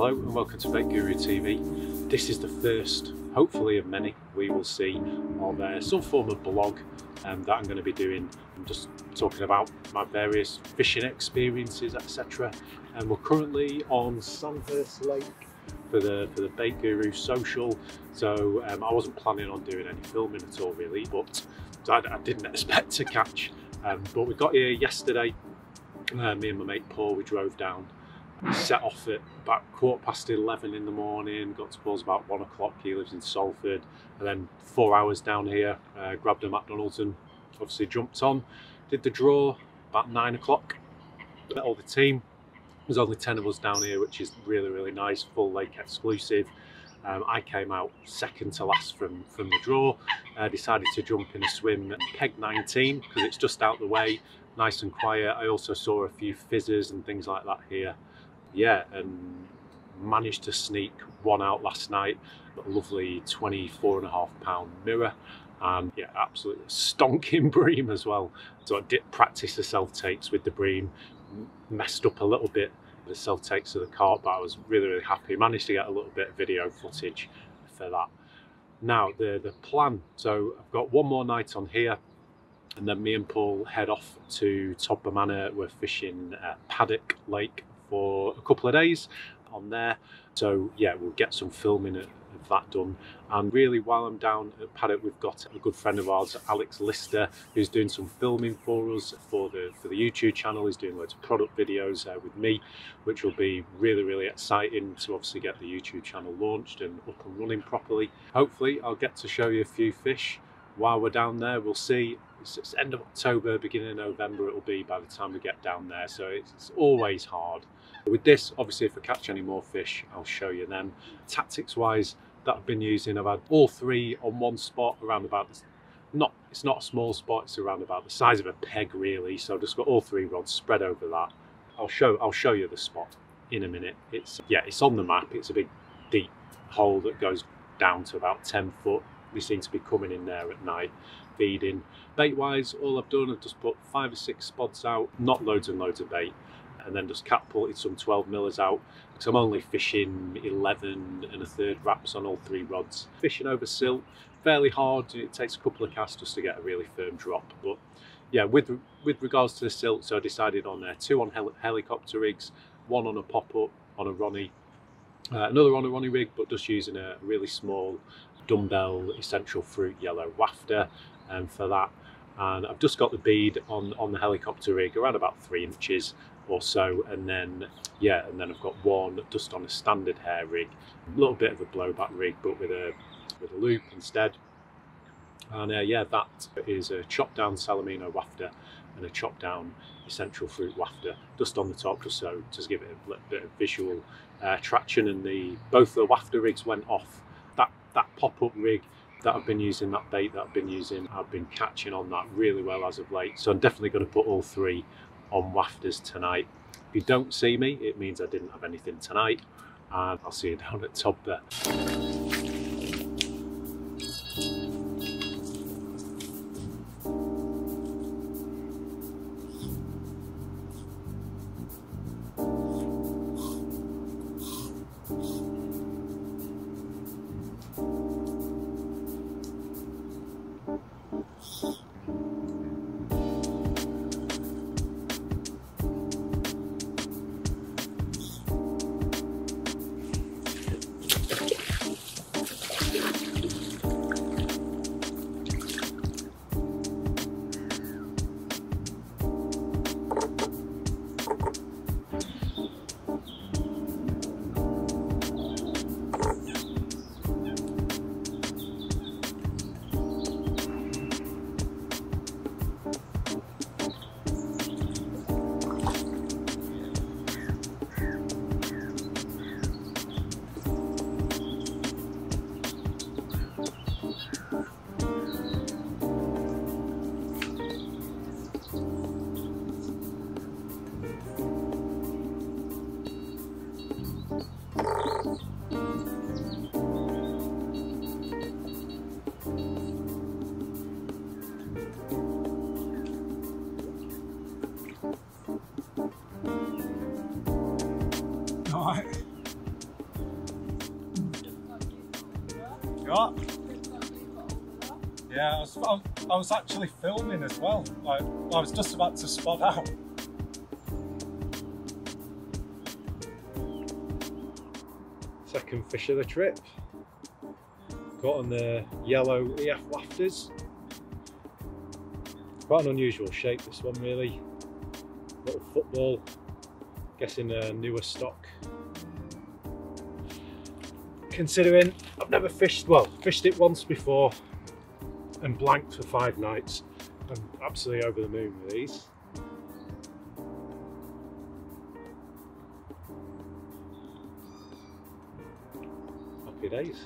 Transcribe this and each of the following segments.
Hello and welcome to Bait Guru TV. This is the first, hopefully of many, we will see on some form of blog that I'm going to be doing. I'm just talking about my various fishing experiences, etc. And we're currently on Sandhurst Lake for the Bait Guru social. So I wasn't planning on doing any filming at all really, but I didn't expect to catch. But we got here yesterday. Me and my mate Paul, we drove down, set off at about 11:15 in the morning, got to Paul's about 1 o'clock, he lives in Salford, and then 4 hours down here, grabbed a McDonald's and obviously jumped on, did the draw about 9 o'clock, met all the team. There's only 10 of us down here, which is really nice, full lake exclusive. I came out second to last from the draw, decided to jump in a swim at peg 19 because it's just out the way, nice and quiet. I also saw a few fizzers and things like that here. Yeah, and managed to sneak one out last night, a lovely 24.5 pound mirror, and yeah, absolutely stonking bream as well. So I did practice the self-takes with the bream, messed up a little bit the self-takes of the carp, but I was really happy. Managed to get a little bit of video footage for that. Now the plan, so I've got one more night on here, and then me and Paul head off to Todber Manor. We're fishing Paddock Lake for a couple of days on there. So yeah, we'll get some filming of that done. And really, while I'm down at Paddock, we've got a good friend of ours, Alex Lister, who's doing some filming for us for the YouTube channel. He's doing loads of product videos with me, which will be really exciting to obviously get the YouTube channel launched and up and running properly. Hopefully I'll get to show you a few fish while we're down there. We'll see. It's end of October, beginning of November it'll be by the time we get down there, so it's always hard. With this, obviously, if I catch any more fish, I'll show you them. Tactics wise, that I've been using, I've had all three on one spot around about this. It's not a small spot, it's around about the size of a peg really, so I've just got all three rods spread over that. I'll show you the spot in a minute. It's on the map. It's a big deep hole that goes down to about 10 foot. We seem to be coming in there at night feeding. Bait wise, all I've done, I've just put 5 or 6 spots out, not loads and loads of bait, and then just catapulted some 12 millers out, because I'm only fishing 11 1/3 wraps on all 3 rods. Fishing over silt, fairly hard. It takes a couple of casts just to get a really firm drop. But yeah, with regards to the silt, so I decided on 2 on helicopter rigs, 1 on a pop-up on a Ronnie, another on a Ronnie rig, but just using a really small dumbbell essential fruit yellow wafter for that. And I've just got the bead on the helicopter rig around about 3 inches or so, and then I've got one just on a standard hair rig, a little bit of a blowback rig but with a loop instead. And yeah, that is a chopped down Salamino wafter and a chopped down essential fruit wafter just on the top, just to give it a little bit of visual traction. And both the wafter rigs went off. That pop-up rig that I've been using, that bait that I've been using, I've been catching on that really well as of late. So I'm definitely going to put all 3 on wafters tonight. If you don't see me, it means I didn't have anything tonight, and I'll see you down at Todber. You what? Yeah, I was actually filming as well. Like, I was just about to spot out. Second fish of the trip. Got on the yellow EF wafters. Quite an unusual shape, this one, really. Little football. Guessing a newer stock. Considering I've never fished it once before and blanked for 5 nights. I'm absolutely over the moon with these. Happy days.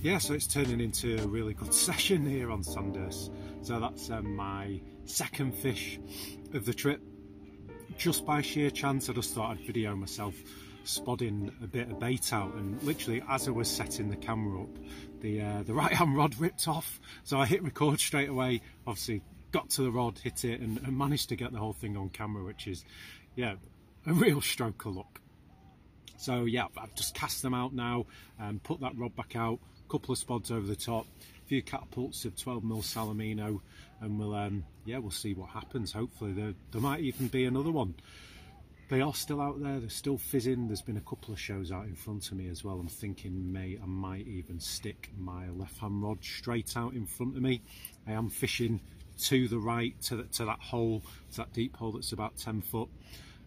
Yeah, so it's turning into a really good session here on Sandhurst. So that's my second fish of the trip. Just by sheer chance, I just thought I'd video myself spodding a bit of bait out, and literally as I was setting the camera up, the right hand rod ripped off. So I hit record straight away, obviously got to the rod, hit it, and managed to get the whole thing on camera, which is, yeah, a real stroke of luck. So yeah, I've just cast them out now and put that rod back out. Couple of spods over the top, a few catapults of 12mm Salamino, and we'll see what happens. Hopefully there might even be another one. They are still out there, they're still fizzing. There's been a couple of shows out in front of me as well. I'm thinking I might even stick my left hand rod straight out in front of me. I am fishing to the right, to that hole, to that deep hole that's about 10 foot.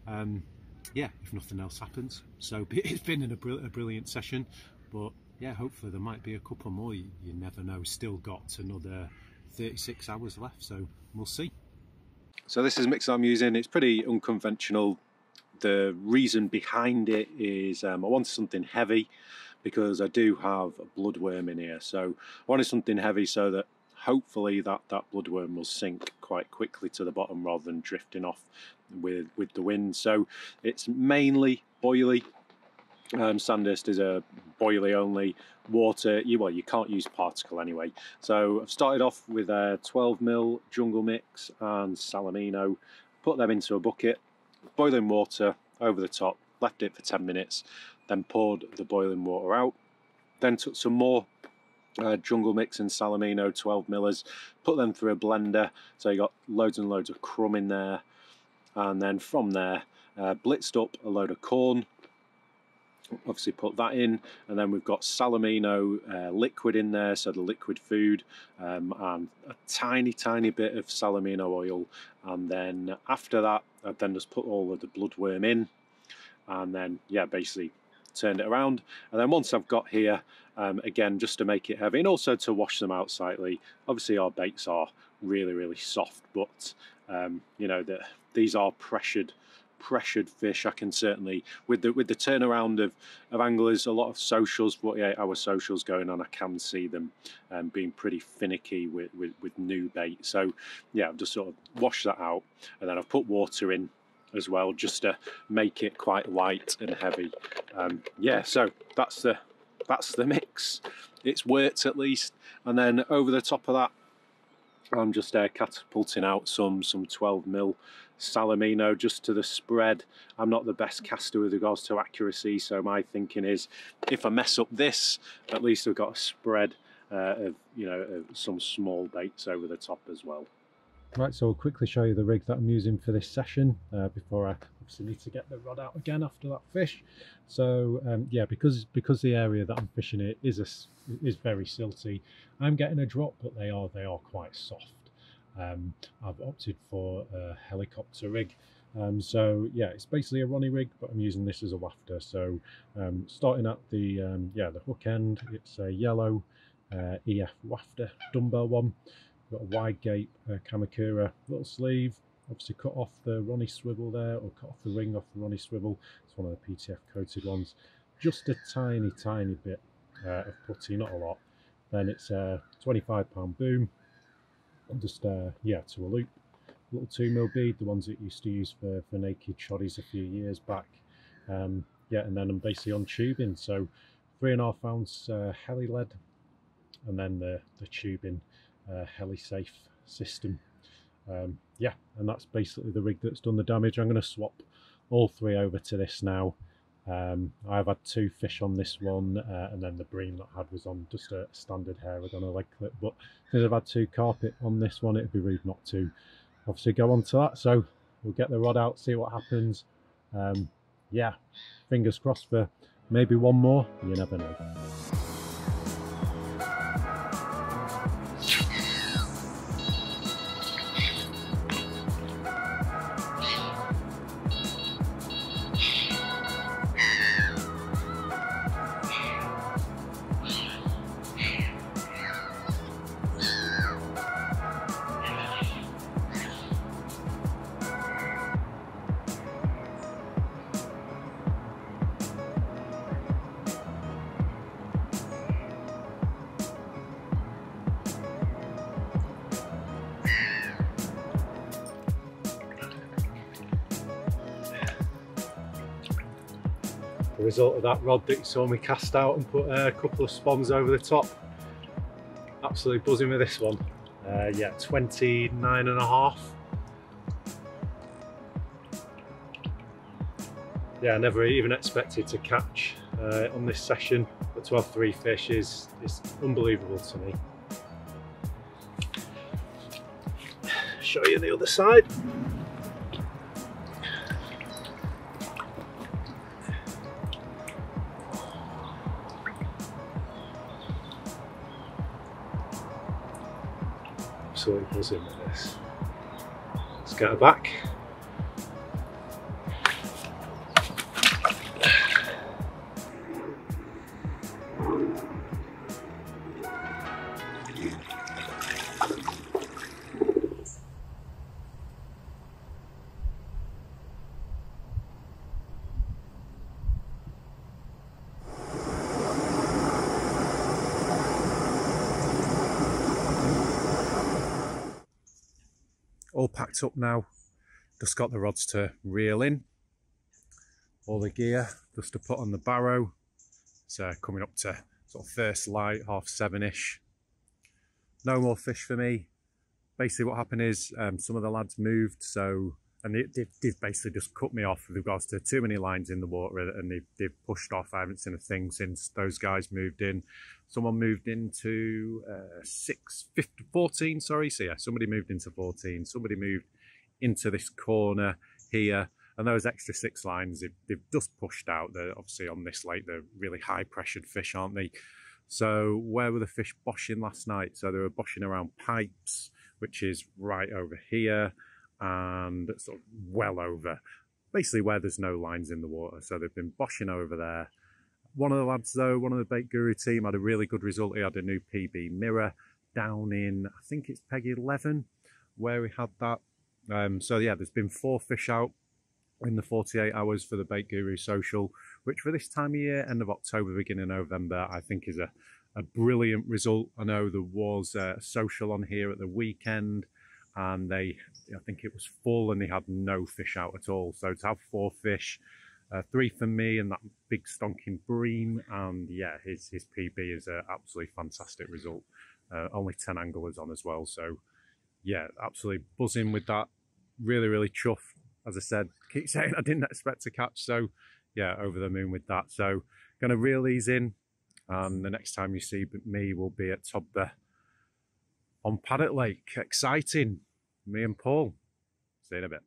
Yeah, if nothing else happens. So it's been a brilliant session, but yeah, hopefully there might be a couple more. You never know. Still got another 36 hours left, so we'll see. So this is the mix I'm using. It's pretty unconventional. The reason behind it is I wanted something heavy because I do have a bloodworm in here. So I wanted something heavy so that hopefully that bloodworm will sink quite quickly to the bottom rather than drifting off with the wind. So it's mainly boilie. Sandhurst is a boilie only water. You can't use particle anyway. So I've started off with a 12mm jungle mix and Salamino. Put them into a bucket, boiling water over the top, left it for 10 minutes, then poured the boiling water out. Then took some more jungle mix and Salamino 12mm, put them through a blender, so you got loads and loads of crumb in there. And then from there, blitzed up a load of corn. Obviously put that in, and then we've got Salamino liquid in there, so the liquid food, and a tiny bit of Salamino oil. And then after that, I've then just put all of the bloodworm in, and then yeah, basically turned it around. And then once I've got here, again, just to make it heavy and also to wash them out slightly. Obviously our baits are really soft, but you know, these are pressured fish. I can certainly, with the turnaround of anglers, a lot of socials, 48-hour socials going on, I can see them being pretty finicky with new bait. So yeah, I've just sort of washed that out, and then I've put water in as well just to make it quite light and heavy. Yeah, so that's the mix. It's worked at least. And then over the top of that, I'm just catapulting out some 12mm Salamino just to the spread. I'm not the best caster with regards to accuracy, so my thinking is if I mess up this, at least I've got a spread of some small baits over the top as well. Right, so I'll quickly show you the rig that I'm using for this session before I obviously need to get the rod out again after that fish. So yeah, because the area that I'm fishing it is very silty, I'm getting a drop, but they are quite soft. I've opted for a helicopter rig. So yeah, it's basically a Ronnie rig, but I'm using this as a wafter. So starting at the hook end, it's a yellow EF wafter dumbbell one. Got a wide gape Kamakura little sleeve. Obviously cut off the Ronnie swivel there, or cut off the ring off the Ronnie swivel. It's one of the PTF coated ones. Just a tiny bit of putty, not a lot. Then it's a 25-pound boom. And just to a loop. little 2mm bead, the ones that used to use for naked shoddies a few years back. Yeah, and then I'm basically on tubing, so 3.5 ounce heli lead, and then the tubing heli safe system. Yeah, and that's basically the rig that's done the damage. I'm going to swap all 3 over to this now. I've had 2 fish on this one, and then the bream that I had was on just a standard hairhead on a leg clip, but since I've had 2 carpet on this one, it'd be rude not to obviously go on to that. So we'll get the rod out, see what happens. Yeah, fingers crossed for maybe one more, you never know. The result of that rod that you saw me cast out and put a couple of spons over the top. Absolutely buzzing with this one. Yeah, 29.5. Yeah, I never even expected to catch on this session, but to have 3 fish is unbelievable to me. Show you the other side. Absolutely buzzing with this. Let's get her back. All packed up now, just got the rods to reel in, all the gear just to put on the barrow. It's coming up to sort of first light, 7:30ish. No more fish for me. Basically what happened is some of the lads moved, so, and they've basically just cut me off with regards to too many lines in the water, and they've pushed off. I haven't seen a thing since those guys moved in. Someone moved into 14, sorry. So yeah, somebody moved into 14. Somebody moved into this corner here, and those extra 6 lines, they've just pushed out. They're obviously on this lake, they're really high pressured fish, aren't they? So where were the fish boshing last night? So they were boshing around pipes, which is right over here, and sort of well over, basically where there's no lines in the water. So they've been boshing over there. One of the lads though, one of the Bait Guru team, had a really good result. He had a new PB mirror down in, I think it's Peg 11, where we had that. So yeah, there's been 4 fish out in the 48 hours for the Bait Guru social, which for this time of year, end of October, beginning of November, I think is a brilliant result. I know there was a social on here at the weekend, and I think it was full and they had no fish out at all. So to have 4 fish, 3 for me and that big stonking bream, and yeah, his PB is an absolutely fantastic result. Only 10 anglers on as well, so yeah, absolutely buzzing with that. Really chuffed. As I said, keep saying I didn't expect to catch, so yeah, over the moon with that. So gonna reel these in, and the next time you see me will be at Tobber on Paddock Lake. Exciting, me and Paul. See you in a bit.